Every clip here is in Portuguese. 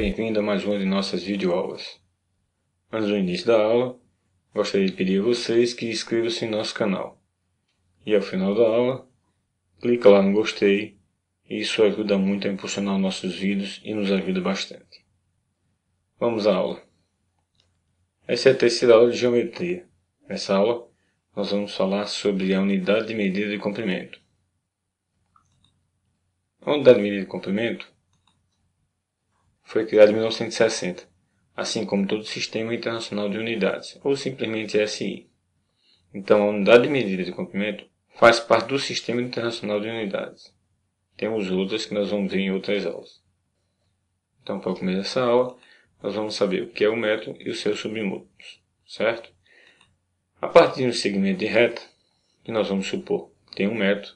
bem-vindo a mais uma de nossas videoaulas. Antes do início da aula, gostaria de pedir a vocês que inscrevam-se em nosso canal. E ao final da aula, clica lá no gostei, e isso ajuda muito a impulsionar nossos vídeos e nos ajuda bastante. Vamos à aula. Essa é a terceira aula de geometria. Nessa aula, nós vamos falar sobre a unidade de medida de comprimento. A unidade de medida de comprimento foi criada em 1960, assim como todo o Sistema Internacional de Unidades, ou simplesmente SI. Então, a unidade de medida de comprimento faz parte do Sistema Internacional de Unidades. Temos outras que nós vamos ver em outras aulas. Então, para o começo dessa aula, nós vamos saber o que é o metro e os seus submúltiplos, certo? A partir de um segmento de reta, que nós vamos supor que tem 1 metro,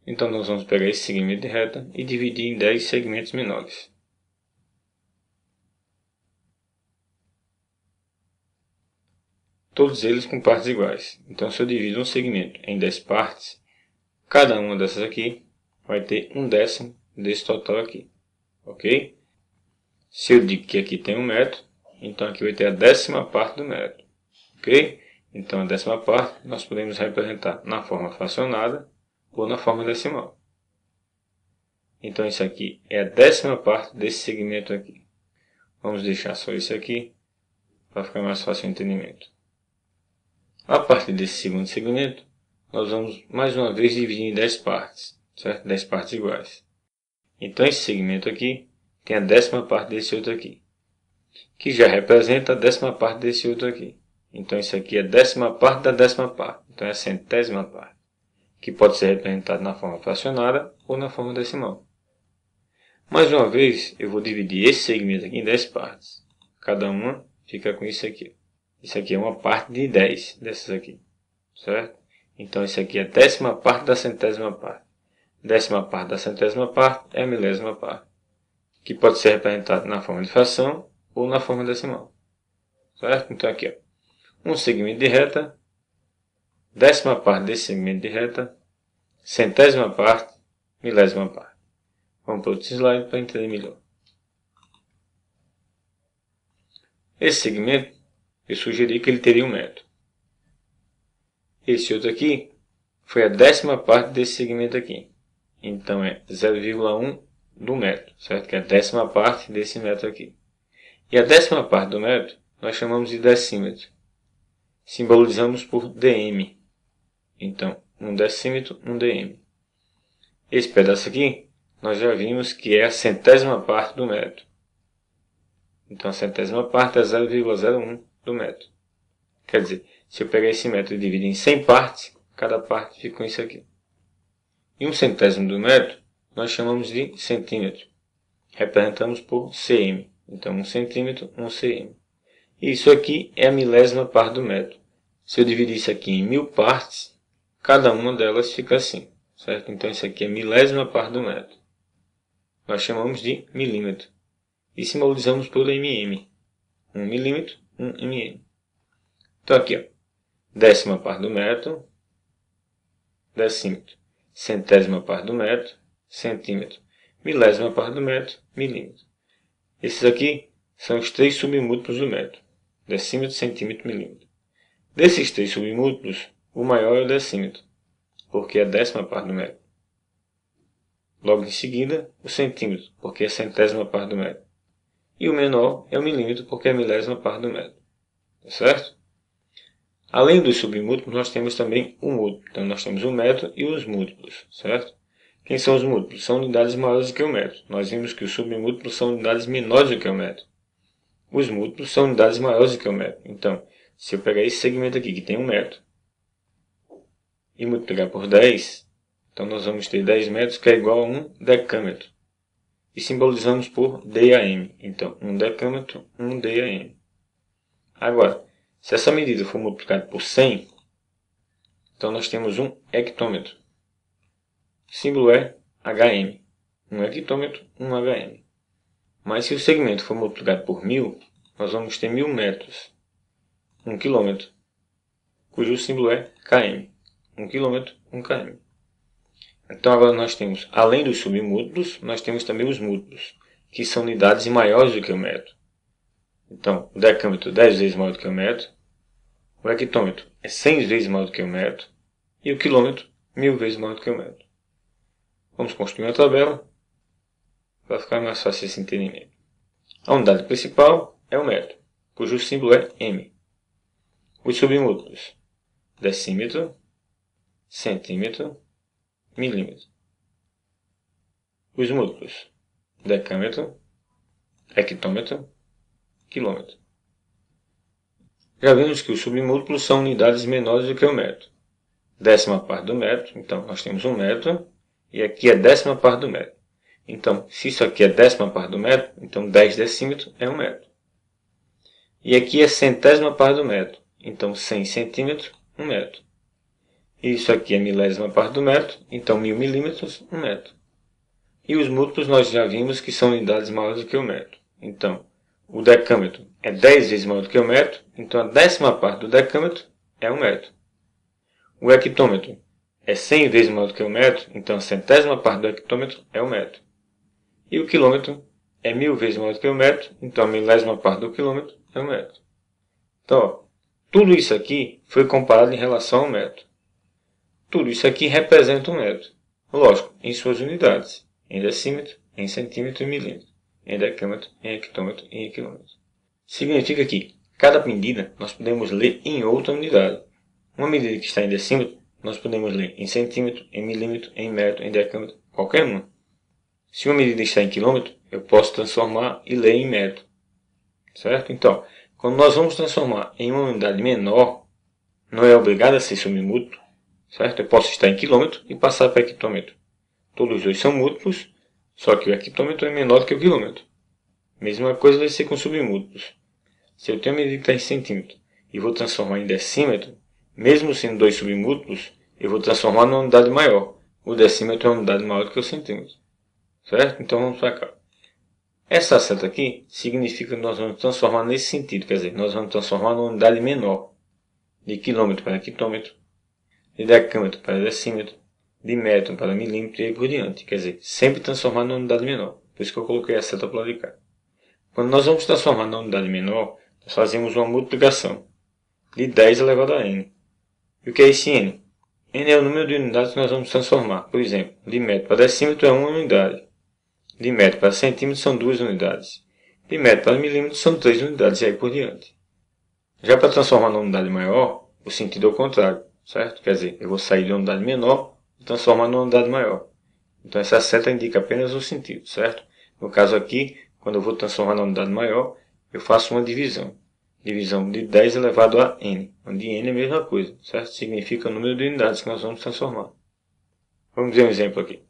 então nós vamos pegar esse segmento de reta e dividir em 10 segmentos menores. Todos eles com partes iguais. Então, se eu divido um segmento em 10 partes, cada uma dessas aqui vai ter 1/10 desse total aqui. Ok? Se eu digo que aqui tem 1 metro, então aqui vai ter a 10ª parte do metro. Ok? Então, a 10ª parte nós podemos representar na forma fracionada ou na forma decimal. Então, isso aqui é a 10ª parte desse segmento aqui. Vamos deixar só isso aqui para ficar mais fácil o entendimento. A partir desse segundo segmento, nós vamos mais uma vez dividir em 10 partes, certo? 10 partes iguais. Então, esse segmento aqui tem a 10ª parte desse outro aqui, que já representa a 10ª parte desse outro aqui. Então, isso aqui é a 10ª parte da 10ª parte. Então, é a 100ª parte, que pode ser representada na forma fracionada ou na forma decimal. Mais uma vez, eu vou dividir esse segmento aqui em 10 partes. Cada uma fica com isso aqui. Isso aqui é uma parte de 10 dessas aqui, certo? Então, isso aqui é a 10ª parte da 100ª parte. 10ª parte da 100ª parte é a 1000ª parte, que pode ser representado na forma de fração ou na forma decimal, certo? Então, aqui, ó, um segmento de reta, 10ª parte desse segmento de reta, 100ª parte, 1000ª parte. Vamos para outro slide para entender melhor. Esse segmento, eu sugeri que ele teria 1 metro. Esse outro aqui foi a 10ª parte desse segmento aqui. Então, é 0,1 do metro, certo? Que é a 10ª parte desse metro aqui. E a 10ª parte do metro, nós chamamos de decímetro. Simbolizamos por dm. Então, 1 decímetro, 1 dm. Esse pedaço aqui, nós já vimos que é a 100ª parte do metro. Então, a 100ª parte é 0,01 do metro. Quer dizer, se eu pegar esse metro e dividir em 100 partes, cada parte fica com isso aqui. E 1/100º do metro, nós chamamos de centímetro. Representamos por cm. Então, 1 centímetro, 1 cm. E isso aqui é a 1000ª parte do metro. Se eu dividir isso aqui em 1000 partes, cada uma delas fica assim, certo? Então, isso aqui é a 1000ª parte do metro. Nós chamamos de milímetro. E simbolizamos por mm. 1 milímetro, 1 mm. Então, aqui, ó, 10ª parte do metro, decímetro. 100ª parte do metro, centímetro. 1000ª parte do metro, milímetro. Esses aqui são os 3 submúltiplos do metro. Decímetro, centímetro, milímetro. Desses 3 submúltiplos, o maior é o decímetro, porque é a 10ª parte do metro. Logo em seguida, o centímetro, porque é a 100ª parte do metro. E o menor é o milímetro, porque é a 1000ª parte do metro. Tá certo? Além dos submúltiplos, nós temos também o múltiplo. Então, nós temos o metro e os múltiplos, certo? Quem são os múltiplos? São unidades maiores do que o metro. Nós vimos que os submúltiplos são unidades menores do que o metro. Os múltiplos são unidades maiores do que o metro. Então, se eu pegar esse segmento aqui, que tem 1 metro, e multiplicar por 10, então nós vamos ter 10 metros, que é igual a 1 decâmetro. E simbolizamos por DAM. Então, 1 decâmetro, 1 DAM. Agora, se essa medida for multiplicada por 100, então nós temos 1 hectômetro. O símbolo é HM. 1 hectômetro, 1 HM. Mas se o segmento for multiplicado por 1000, nós vamos ter 1000 metros. 1 quilômetro, cujo símbolo é km. 1 quilômetro, 1 km. Então agora nós temos, além dos submúltiplos, nós temos também os múltiplos, que são unidades maiores do que o metro. Então, o decâmetro é 10 vezes maior do que o metro, o hectômetro é 100 vezes maior do que o metro e o quilômetro 1000 vezes maior do que o metro. Vamos construir uma tabela para ficar mais fácil esse entendimento. A unidade principal é o metro, cujo símbolo é M. Os submúltiplos: decímetro, centímetro, milímetro. Os múltiplos: decâmetro, hectômetro, quilômetro. Já vimos que os submúltiplos são unidades menores do que o metro. Décima parte do metro, então nós temos um metro, e aqui é décima parte do metro. Então, se isso aqui é décima parte do metro, então 10 decímetros é um metro. E aqui é centésima parte do metro, então 100 centímetros, um metro. E isso aqui é milésima parte do metro, então 1000 milímetros, um metro. E os múltiplos nós já vimos que são unidades maiores do que o metro. Então, o decâmetro é 10 vezes maior do que o metro, então a décima parte do decâmetro é um metro. O hectômetro é 100 vezes maior do que o metro, então a centésima parte do hectômetro é um metro. E o quilômetro é 1000 vezes maior do que o metro, então a milésima parte do quilômetro é um metro. Então, ó, tudo isso aqui foi comparado em relação ao metro. Tudo isso aqui representa um metro. Lógico, em suas unidades. Em decímetro, em centímetro e milímetro. Em decâmetro, em hectômetro e em quilômetro. Significa que cada medida nós podemos ler em outra unidade. Uma medida que está em decímetro, nós podemos ler em centímetro, em milímetro, em metro, em decâmetro, qualquer uma. Se uma medida está em quilômetro, eu posso transformar e ler em metro. Certo? Então, quando nós vamos transformar em uma unidade menor, não é obrigado a ser submúltiplo. Certo? Eu posso estar em quilômetro e passar para hectômetro. Todos os dois são múltiplos, só que o hectômetro é menor do que o quilômetro. Mesma coisa vai ser com submúltiplos. Se eu tenho uma medida que está em centímetro e vou transformar em decímetro, mesmo sendo dois submúltiplos, eu vou transformar numa unidade maior. O decímetro é uma unidade maior do que o centímetro. Certo? Então vamos para cá. Essa seta aqui significa que nós vamos transformar nesse sentido, quer dizer, nós vamos transformar numa unidade menor. De quilômetro para hectômetro, de decâmetro para decímetro, de metro para milímetro e aí por diante. Quer dizer, sempre transformar numa unidade menor. Por isso que eu coloquei a seta para lá de cá. Quando nós vamos transformar numa unidade menor, nós fazemos uma multiplicação de 10 elevado a n. E o que é esse n? N é o número de unidades que nós vamos transformar. Por exemplo, de metro para decímetro é uma unidade. De metro para centímetro são 2 unidades. De metro para milímetro são 3 unidades e aí por diante. Já para transformar numa unidade maior, o sentido é o contrário. Certo? Quer dizer, eu vou sair de uma unidade menor e transformar numa unidade maior. Então essa seta indica apenas o sentido, certo? No caso aqui, quando eu vou transformar numa unidade maior, eu faço uma divisão. Divisão de 10 elevado a n, onde n é a mesma coisa, certo? Significa o número de unidades que nós vamos transformar. Vamos ver um exemplo aqui.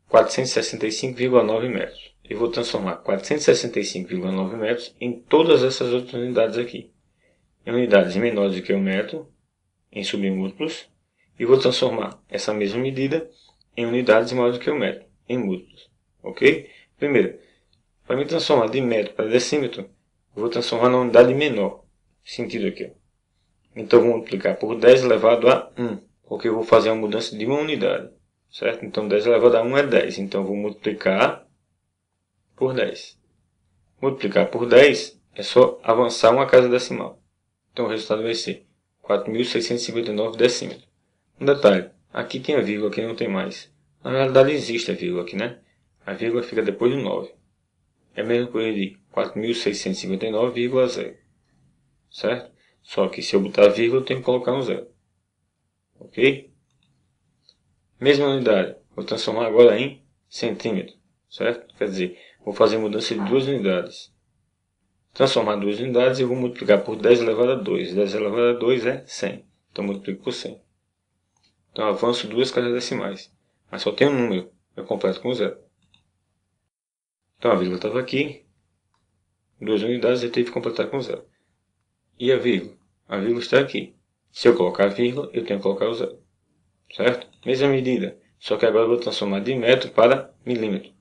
465,9 metros. Eu vou transformar 465,9 metros em todas essas outras unidades aqui. Em unidades menores do que 1 metro, em submúltiplos, e vou transformar essa mesma medida em unidades maiores do que 1 metro, em múltiplos. Ok? Primeiro, para me transformar de metro para decímetro, eu vou transformar na unidade menor. Sentido aqui. Então, eu vou multiplicar por 10 elevado a 1, porque eu vou fazer uma mudança de uma unidade. Certo? Então, 10 elevado a 1 é 10. Então, eu vou multiplicar por 10. Multiplicar por 10 é só avançar uma casa decimal. Então, o resultado vai ser 4.659 decímetros. Um detalhe, aqui tem a vírgula, aqui não tem mais. Na realidade existe a vírgula aqui, né? A vírgula fica depois do 9. É a mesma coisa de 4.659,0. Certo? Só que se eu botar a vírgula, eu tenho que colocar um zero. Ok? Mesma unidade. Vou transformar agora em centímetro. Certo? Quer dizer, vou fazer mudança de 2 unidades. Transformar 2 unidades, eu vou multiplicar por 10 elevado a 2. 10 elevado a 2 é 100. Então, multiplico por 100. Então, avanço 2 casas decimais. Mas só tem um número. Eu completo com 0. Então, a vírgula estava aqui. 2 unidades, eu tive que completar com 0. E a vírgula? A vírgula está aqui. Se eu colocar a vírgula, eu tenho que colocar o 0. Certo? Mesma medida. Só que agora eu vou transformar de metro para milímetro.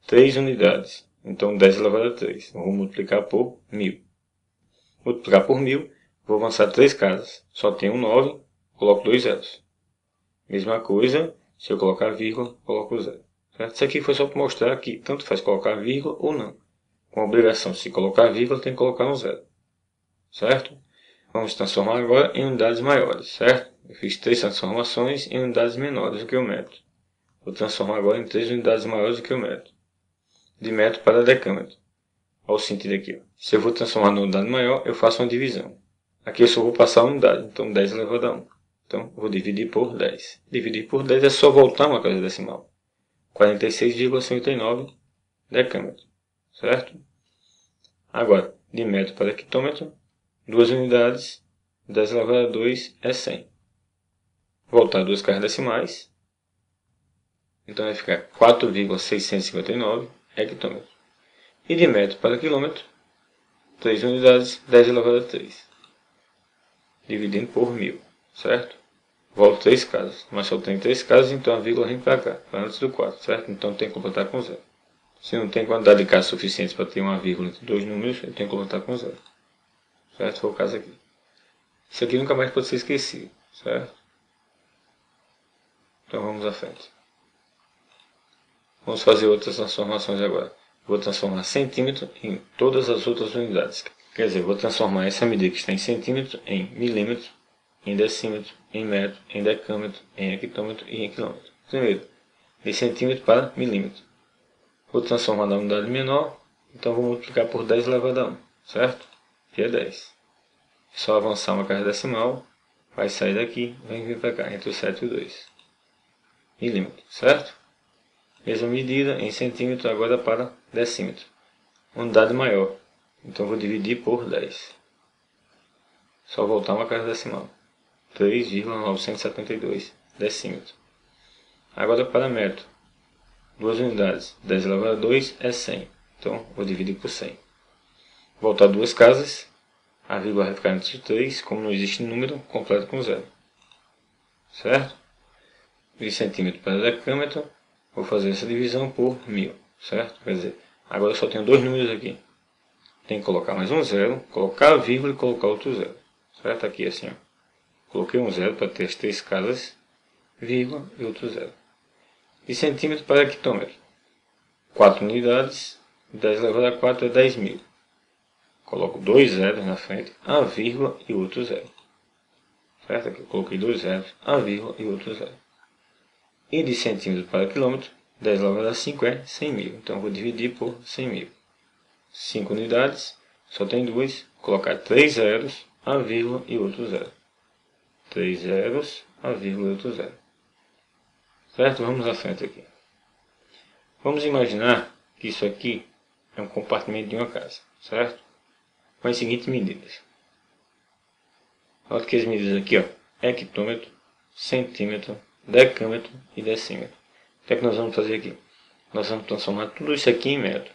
3 unidades. Então, 10 elevado a 3. Eu vou multiplicar por 1000. Multiplicar por 1000, vou avançar 3 casas. Só tem um 9, coloco 2 zeros. Mesma coisa, se eu colocar vírgula, coloco 0. certo? Isso aqui foi só para mostrar que tanto faz colocar vírgula ou não. Com a obrigação, se colocar vírgula, tem que colocar um zero, certo? Vamos transformar agora em unidades maiores, certo? Eu fiz 3 transformações em unidades menores do que o metro. Vou transformar agora em 3 unidades maiores do que o metro. De metro para decâmetro. Olha o sentido aqui. Ó. Se eu vou transformar numa unidade maior, eu faço uma divisão. Aqui eu só vou passar a unidade, então 10 elevado a 1. Então, vou dividir por 10. Dividir por 10 é só voltar uma casa decimal. 46,59 decâmetro, certo? Agora, de metro para hectômetro, 2 unidades, 10 elevado a 2 é 100. Voltar 2 casas decimais, então vai ficar 4,659 hectômetro. E de metro para quilômetro, 3 unidades, 10 elevado a 3. Dividindo por 1000, certo? Volto 3 casas, mas só tem 3 casas, então a vírgula vem para cá, para antes do 4, certo? Então tem que completar com 0. Se não tem quantidade de casas suficientes para ter uma vírgula entre dois números, eu tenho que completar com 0. Certo? Foi o caso aqui. Isso aqui nunca mais pode ser esquecido, certo? Então vamos à frente. Vamos fazer outras transformações agora. Vou transformar centímetro em todas as outras unidades. Quer dizer, vou transformar essa medida que está em centímetro em milímetro, em decímetro, em metro, em decâmetro, em hectômetro e em quilômetro. Primeiro, de centímetro para milímetro. Vou transformar na unidade menor, então vou multiplicar por 10 elevado a 1, certo? Que é 10. É só avançar uma casa decimal, vai sair daqui, vem vir para cá, entre o 7 e o 2. Milímetro, certo? Mesma medida em centímetro agora para decímetro. Unidade maior, então vou dividir por 10. Só voltar uma casa decimal. 3,972 decímetro. Agora para metro. 2 unidades, 10 elevado a 2 é 100. Então vou dividir por 100. Voltar 2 casas. A vírgula vai ficar entre 3, como não existe número, completo com 0. Certo? De centímetro para decâmetro, vou fazer essa divisão por 1000. Certo? Quer dizer, agora eu só tenho 2 números aqui. Tem que colocar mais um 0, colocar a vírgula e colocar outro 0. Certo? Aqui assim, ó. Coloquei um 0 para ter as 3 casas, vírgula e outro 0. De centímetro para hectômetro. 4 unidades, 10 elevado a 4 é 10.000. Coloco 2 zeros na frente, a vírgula e outro 0. Certo? Aqui eu coloquei 2 zeros, a vírgula e outro 0. E de centímetro para quilômetro, 10 elevado a 5 é 100.000. Então vou dividir por 100.000. 5 unidades, só tem 2, colocar 3 zeros, a vírgula e outro 0. 3 zeros, a vírgula e outro 0. Certo? Vamos à frente aqui. Vamos imaginar que isso aqui é um compartimento de uma casa, certo? Com as seguintes medidas. Olha que as medidas aqui, ó, hectômetro, centímetro, decâmetro e decímetro. O que é que nós vamos fazer aqui? Nós vamos transformar tudo isso aqui em metro.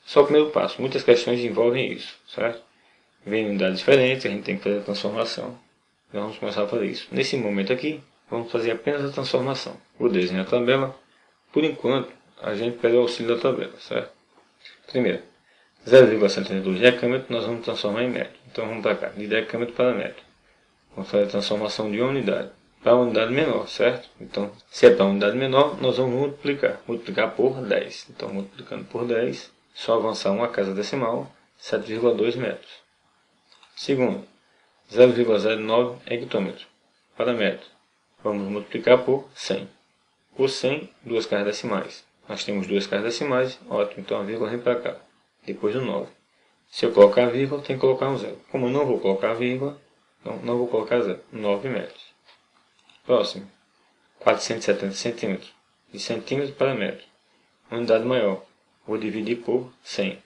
Só o primeiro passo. Muitas questões envolvem isso, certo? Vem unidades diferentes, a gente tem que fazer a transformação. Então vamos começar a fazer isso. Nesse momento aqui, vamos fazer apenas a transformação. Vou desenhar a tabela. Por enquanto, a gente pega o auxílio da tabela, certo? Primeiro, 0,72 decâmetro nós vamos transformar em metro. Então vamos para cá, de decâmetro para metro. Vamos fazer a transformação de uma unidade para uma unidade menor, certo? Então, se é para uma unidade menor, nós vamos multiplicar. Multiplicar por 10. Então, multiplicando por 10, só avançar uma casa decimal, 7,2 metros. Segundo, 0,09 hectômetro para metro. Vamos multiplicar por 100. Por 100, 2 casas decimais. Nós temos 2 casas decimais, ótimo, então a vírgula vem para cá, depois do 9. Se eu colocar a vírgula, tem que colocar um 0. Como eu não vou colocar a vírgula, não vou colocar 0. 9 metros. Próximo, 470 centímetros. De centímetro para metro. Unidade maior. Vou dividir por 100.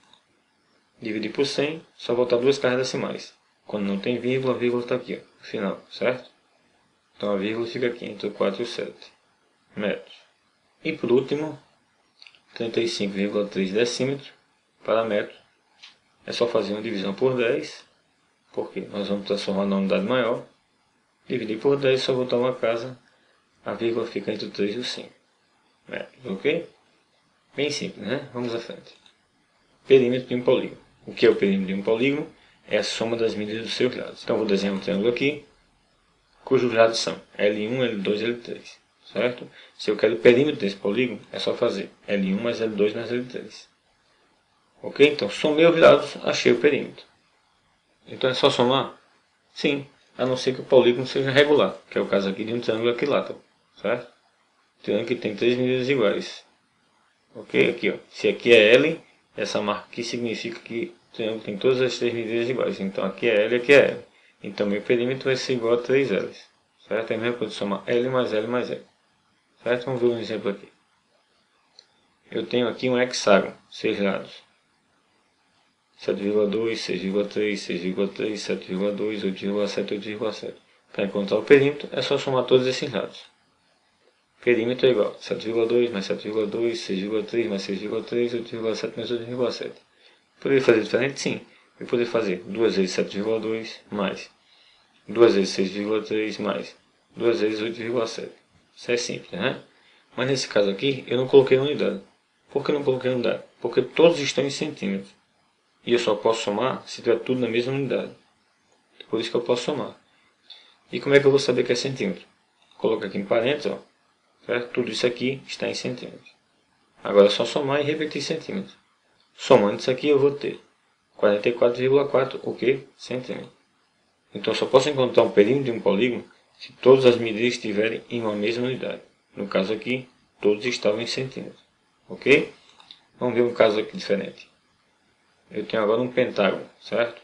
Dividir por 100, só voltar 2 casas decimais. Quando não tem vírgula, a vírgula está aqui, ó, no final, certo? Então a vírgula fica aqui, entre o 4 e o 7 metros. E por último, 35,3 decímetros para metro. É só fazer uma divisão por 10, porque nós vamos transformar na unidade maior. Dividir por 10, só voltar uma casa, a vírgula fica entre o 3 e o 5 metros, ok? Bem simples, né? Vamos à frente. Perímetro de um polígono. O que é o perímetro de um polígono? É a soma das medidas dos seus lados. Então vou desenhar um triângulo aqui, cujos lados são L1, L2 e L3, certo? Se eu quero o perímetro desse polígono, é só fazer L1 mais L2 mais L3. Ok? Então, somei os lados, achei o perímetro. Então, é só somar? Sim, a não ser que o polígono seja regular, que é o caso aqui de um triângulo equilátero, certo? Triângulo que tem 3 medidas iguais. Ok? Aqui, ó. Se aqui é L, essa marca aqui significa que o triângulo tem todas as 3 medidas iguais. Então, aqui é L, aqui é L. Então, meu perímetro vai ser igual a 3 L's. Certo? É a mesma coisa de somar L mais L mais L. Certo? Vamos ver um exemplo aqui. Eu tenho aqui um hexágono, 6 lados. 7,2, 6,3, 6,3, 7,2, 8,7, 8,7. Para encontrar o perímetro, é só somar todos esses lados. Perímetro é igual a 7,2 mais 7,2, 6,3 mais 6,3, 8,7 mais 8,7. Poderia fazer diferente? Sim. Eu poderia fazer 2 vezes 7,2 mais 2 vezes 6,3 mais 2 vezes 8,7. Isso é simples, né? Mas nesse caso aqui, eu não coloquei unidade. Por que não coloquei unidade? Porque todos estão em centímetros. E eu só posso somar se tiver tudo na mesma unidade. Por isso que eu posso somar. E como é que eu vou saber que é centímetro? Coloco aqui em parênteses, ó, certo? Tudo isso aqui está em centímetros. Agora é só somar e repetir centímetros. Somando isso aqui eu vou ter 44,4 o que? Centímetros. Então eu só posso encontrar um perímetro de um polígono se todas as medidas estiverem em uma mesma unidade. No caso aqui, todos estavam em centímetros. Ok? Vamos ver um caso aqui diferente. Eu tenho agora um pentágono, certo?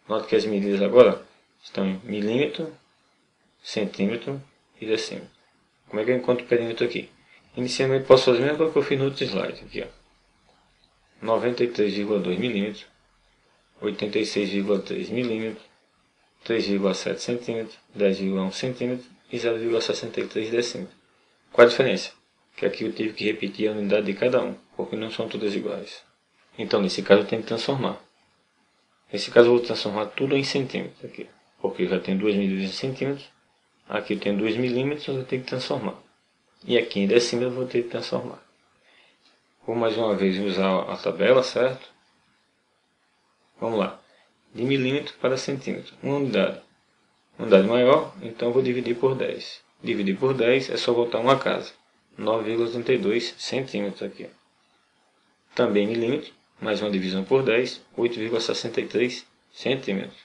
Note que as medidas agora estão em milímetro, centímetro e decímetro. Como é que eu encontro o perímetro aqui? Inicialmente posso fazer a mesma coisa que eu fiz no outro slide. Aqui, ó. 93,2 milímetros, 86,3 milímetros, 3,7 centímetros, 10,1 centímetro e 0,63 decímetro. Qual a diferença? Que aqui eu tive que repetir a unidade de cada um, porque não são todas iguais. Então, nesse caso, eu tenho que transformar. Nesse caso, eu vou transformar tudo em centímetros aqui, porque eu já tenho 2 medidas em centímetros. Aqui eu tenho 2 milímetros, eu vou ter que transformar. E aqui em decímetros, eu vou ter que transformar. Vou mais uma vez usar a tabela, certo? Vamos lá. De milímetro para centímetro. Uma unidade. Unidade maior, então eu vou dividir por 10. Dividir por 10 é só voltar uma casa. 9,32 centímetros aqui. Também milímetro. Mais uma divisão por 10, 8,63 centímetros.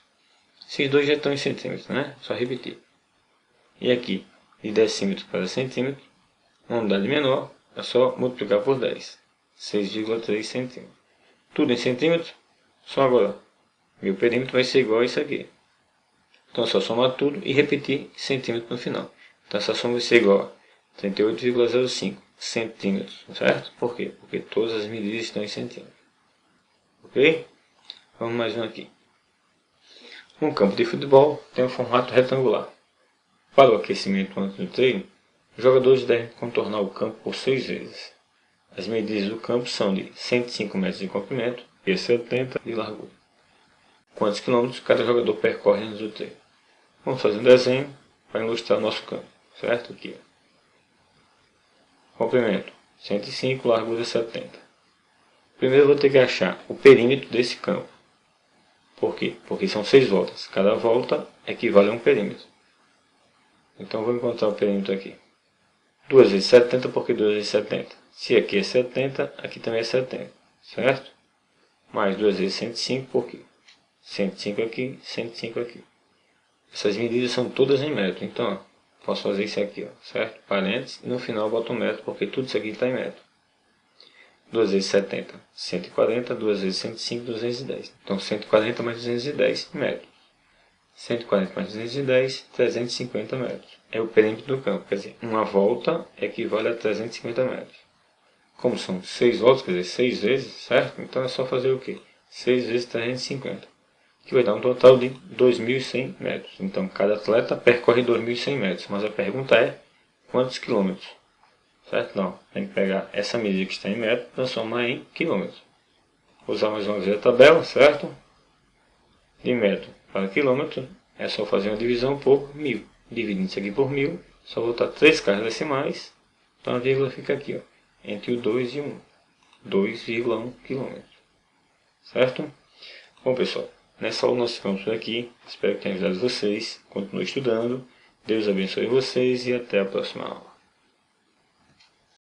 Esses dois já estão em centímetros, né? Só repetir. E aqui, de decímetro para centímetro, uma unidade menor, é só multiplicar por 10. 6,3 centímetros. Tudo em centímetros, só agora. Meu perímetro vai ser igual a isso aqui. Então é só somar tudo e repetir centímetro no final. Então essa soma vai ser igual a 38,05 centímetros, certo? Por quê? Porque todas as medidas estão em centímetros. Ok? Vamos mais um aqui. Um campo de futebol tem um formato retangular. Para o aquecimento antes do treino, os jogadores devem contornar o campo por 6 vezes. As medidas do campo são de 105 metros de comprimento e 70 de largura. Quantos quilômetros cada jogador percorre antes do treino? Vamos fazer um desenho para ilustrar o nosso campo, certo? Aqui. Comprimento 105, largura 70. Primeiro eu vou ter que achar o perímetro desse campo. Por quê? Porque são 6 voltas. Cada volta equivale a um perímetro. Então vou encontrar o perímetro aqui. 2 vezes 70, porque 2 vezes 70. Se aqui é 70, aqui também é 70. Certo? Mais 2 vezes 105, por quê? 105 aqui, 105 aqui. Essas medidas são todas em metro. Então, ó, posso fazer isso aqui, ó, certo? Parênteses. E no final eu boto um metro, porque tudo isso aqui está em metro. 2 vezes 70, 140. 2 vezes 105, 210. Então, 140 mais 210 metros. 140 mais 210, 350 metros. É o perímetro do campo. Quer dizer, uma volta equivale a 350 metros. Como são 6 voltas, quer dizer, 6 vezes, certo? Então é só fazer o quê? 6 vezes 350. Que vai dar um total de 2.100 metros. Então, cada atleta percorre 2.100 metros. Mas a pergunta é, quantos quilômetros? Certo? Não. Tem que pegar essa medida que está em metro e transformar em quilômetros. Vou usar mais uma vez a tabela, certo? De metro para quilômetro, é só fazer uma divisão por 1000. Dividindo isso aqui por 1000, só botar 3 casas decimais. Então a vírgula fica aqui, ó, entre o 2 e o 1. 2,1 km. Certo? Bom, pessoal, nessa aula nós ficamos por aqui. Espero que tenha ajudado vocês. Continue estudando. Deus abençoe vocês e até a próxima aula.